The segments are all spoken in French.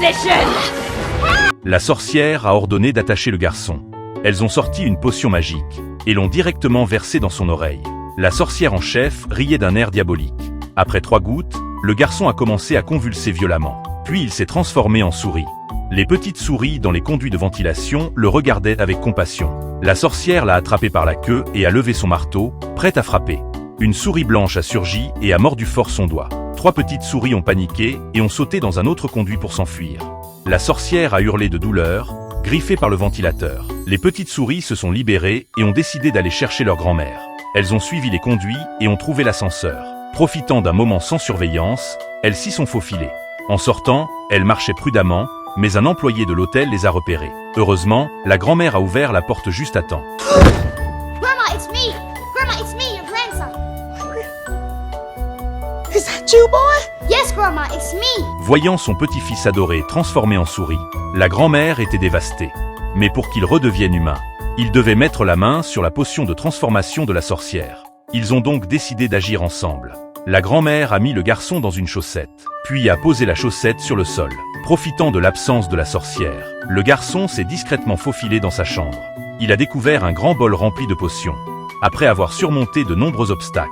position! La sorcière a ordonné d'attacher le garçon. Elles ont sorti une potion magique et l'ont directement versée dans son oreille. La sorcière en chef riait d'un air diabolique. Après 3 gouttes, le garçon a commencé à convulser violemment. Puis il s'est transformé en souris. Les petites souris dans les conduits de ventilation le regardaient avec compassion. La sorcière l'a attrapé par la queue et a levé son marteau, prête à frapper. Une souris blanche a surgi et a mordu fort son doigt. 3 petites souris ont paniqué et ont sauté dans un autre conduit pour s'enfuir. La sorcière a hurlé de douleur, griffée par le ventilateur. Les petites souris se sont libérées et ont décidé d'aller chercher leur grand-mère. Elles ont suivi les conduits et ont trouvé l'ascenseur. Profitant d'un moment sans surveillance, elles s'y sont faufilées. En sortant, elles marchaient prudemment, mais un employé de l'hôtel les a repérées. Heureusement, la grand-mère a ouvert la porte juste à temps. Grandma, it's me! Grandma, it's me, your grandson! Is that you, boy? Yes, Grandma, it's me! Voyant son petit-fils adoré transformé en souris, la grand-mère était dévastée. Mais pour qu'il redevienne humain, il devait mettre la main sur la potion de transformation de la sorcière. Ils ont donc décidé d'agir ensemble. La grand-mère a mis le garçon dans une chaussette, puis a posé la chaussette sur le sol. Profitant de l'absence de la sorcière, le garçon s'est discrètement faufilé dans sa chambre. Il a découvert un grand bol rempli de potions. Après avoir surmonté de nombreux obstacles,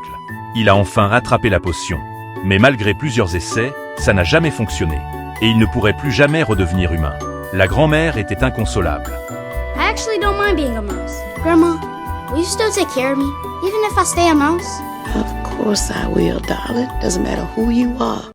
il a enfin attrapé la potion. Mais malgré plusieurs essais, ça n'a jamais fonctionné. Et il ne pourrait plus jamais redevenir humain. La grand-mère était inconsolable. I actually don't mind being a mouse. Grandma, will you still take care of me, even if I stay a mouse? Of course I will, darling. Doesn't matter who you are.